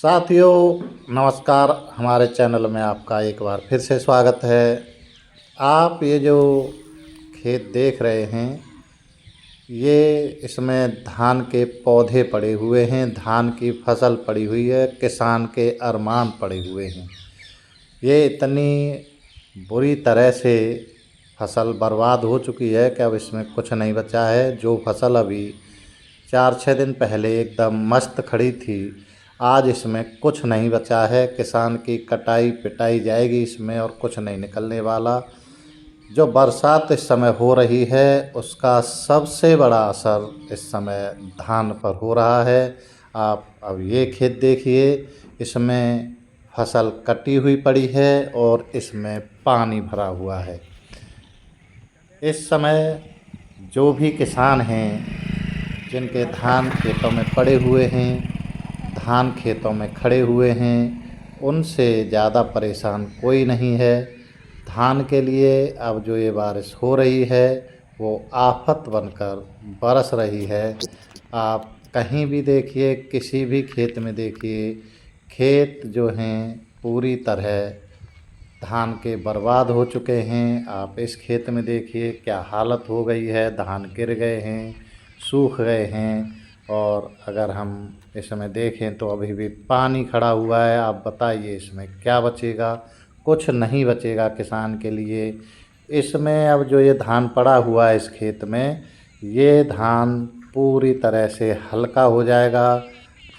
साथियों नमस्कार। हमारे चैनल में आपका एक बार फिर से स्वागत है। आप ये जो खेत देख रहे हैं ये इसमें धान के पौधे पड़े हुए हैं, धान की फसल पड़ी हुई है, किसान के अरमान पड़े हुए हैं। ये इतनी बुरी तरह से फसल बर्बाद हो चुकी है कि अब इसमें कुछ नहीं बचा है। जो फसल अभी 4-6 दिन पहले एकदम मस्त खड़ी थी, आज इसमें कुछ नहीं बचा है। किसान की कटाई पिटाई जाएगी इसमें और कुछ नहीं निकलने वाला। जो बरसात इस समय हो रही है उसका सबसे बड़ा असर इस समय धान पर हो रहा है। आप अब ये खेत देखिए, इसमें फसल कटी हुई पड़ी है और इसमें पानी भरा हुआ है। इस समय जो भी किसान हैं जिनके धान खेतों में पड़े हुए हैं, धान खेतों में खड़े हुए हैं, उनसे ज़्यादा परेशान कोई नहीं है। धान के लिए अब जो ये बारिश हो रही है वो आफत बनकर बरस रही है। आप कहीं भी देखिए, किसी भी खेत में देखिए, खेत जो हैं पूरी तरह धान के बर्बाद हो चुके हैं। आप इस खेत में देखिए क्या हालत हो गई है, धान गिर गए हैं, सूख गए हैं। और अगर हम इसमें देखें तो अभी भी पानी खड़ा हुआ है। आप बताइए इसमें क्या बचेगा? कुछ नहीं बचेगा किसान के लिए। इसमें अब जो ये धान पड़ा हुआ है इस खेत में, ये धान पूरी तरह से हल्का हो जाएगा।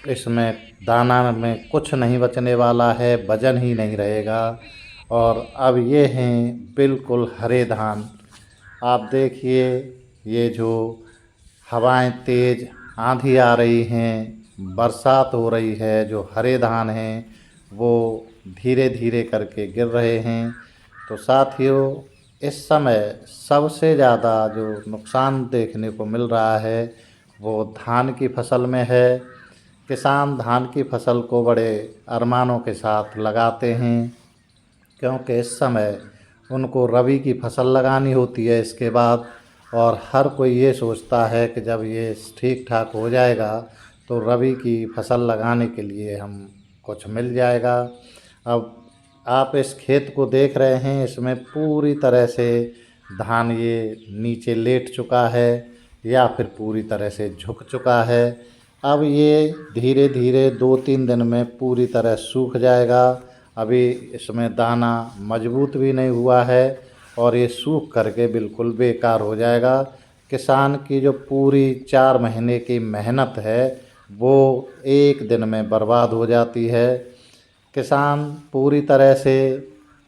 इसमें दाना में कुछ नहीं बचने वाला है, वजन ही नहीं रहेगा। और अब ये हैं बिल्कुल हरे धान। आप देखिए ये जो हवाएं तेज़, आंधी आ रही हैं, बरसात हो रही है, जो हरे धान हैं वो धीरे धीरे करके गिर रहे हैं। तो साथियों इस समय सबसे ज़्यादा जो नुकसान देखने को मिल रहा है वो धान की फसल में है। किसान धान की फसल को बड़े अरमानों के साथ लगाते हैं, क्योंकि इस समय उनको रबी की फसल लगानी होती है इसके बाद। और हर कोई ये सोचता है कि जब ये ठीक ठाक हो जाएगा तो रबी की फसल लगाने के लिए हम कुछ मिल जाएगा। अब आप इस खेत को देख रहे हैं, इसमें पूरी तरह से धान ये नीचे लेट चुका है या फिर पूरी तरह से झुक चुका है। अब ये धीरे धीरे 2-3 दिन में पूरी तरह सूख जाएगा। अभी इसमें दाना मजबूत भी नहीं हुआ है और ये सूख करके बिल्कुल बेकार हो जाएगा। किसान की जो पूरी 4 महीने की मेहनत है वो एक दिन में बर्बाद हो जाती है। किसान पूरी तरह से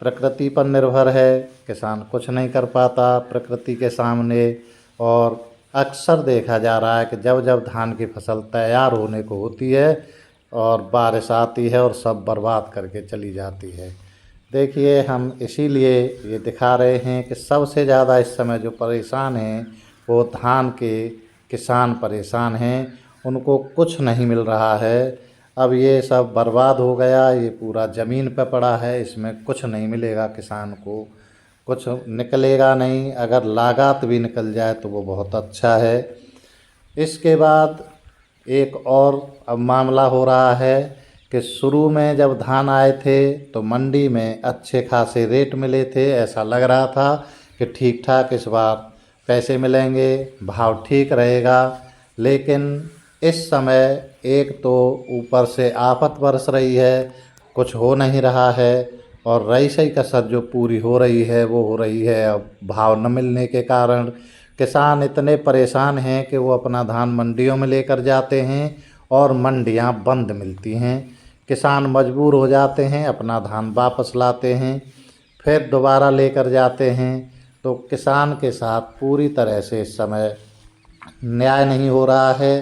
प्रकृति पर निर्भर है, किसान कुछ नहीं कर पाता प्रकृति के सामने। और अक्सर देखा जा रहा है कि जब जब धान की फसल तैयार होने को होती है और बारिश आती है और सब बर्बाद करके चली जाती है। देखिए हम इसीलिए ये दिखा रहे हैं कि सबसे ज़्यादा इस समय जो परेशान हैं वो धान के किसान परेशान हैं। उनको कुछ नहीं मिल रहा है। अब ये सब बर्बाद हो गया, ये पूरा ज़मीन पे पड़ा है, इसमें कुछ नहीं मिलेगा किसान को, कुछ निकलेगा नहीं। अगर लागत भी निकल जाए तो वो बहुत अच्छा है। इसके बाद एक और अब मामला हो रहा है कि शुरू में जब धान आए थे तो मंडी में अच्छे खासे रेट मिले थे। ऐसा लग रहा था कि ठीक ठाक इस बार पैसे मिलेंगे, भाव ठीक रहेगा। लेकिन इस समय एक तो ऊपर से आफत बरस रही है, कुछ हो नहीं रहा है। और रही सही कसर जो पूरी हो रही है वो हो रही है अब भाव न मिलने के कारण। किसान इतने परेशान हैं कि वो अपना धान मंडियों में लेकर जाते हैं और मंडियां बंद मिलती हैं। किसान मजबूर हो जाते हैं, अपना धान वापस लाते हैं, फिर दोबारा लेकर जाते हैं। तो किसान के साथ पूरी तरह से इस समय न्याय नहीं हो रहा है।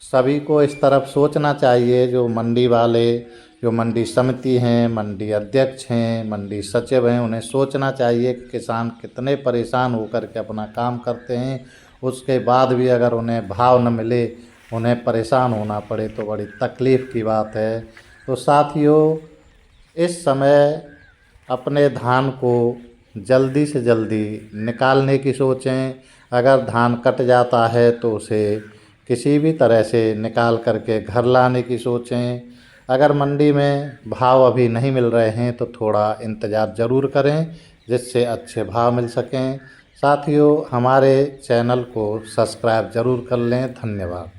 सभी को इस तरफ सोचना चाहिए, जो मंडी वाले, जो मंडी समिति हैं, मंडी अध्यक्ष हैं, मंडी सचिव हैं, उन्हें सोचना चाहिए कि किसान कितने परेशान होकर के अपना काम करते हैं। उसके बाद भी अगर उन्हें भाव न मिले, उन्हें परेशान होना पड़े तो बड़ी तकलीफ़ की बात है। तो साथियों इस समय अपने धान को जल्दी से जल्दी निकालने की सोचें। अगर धान कट जाता है तो उसे किसी भी तरह से निकाल करके घर लाने की सोचें। अगर मंडी में भाव अभी नहीं मिल रहे हैं तो थोड़ा इंतज़ार ज़रूर करें, जिससे अच्छे भाव मिल सकें। साथियों, हमारे चैनल को सब्सक्राइब ज़रूर कर लें। धन्यवाद।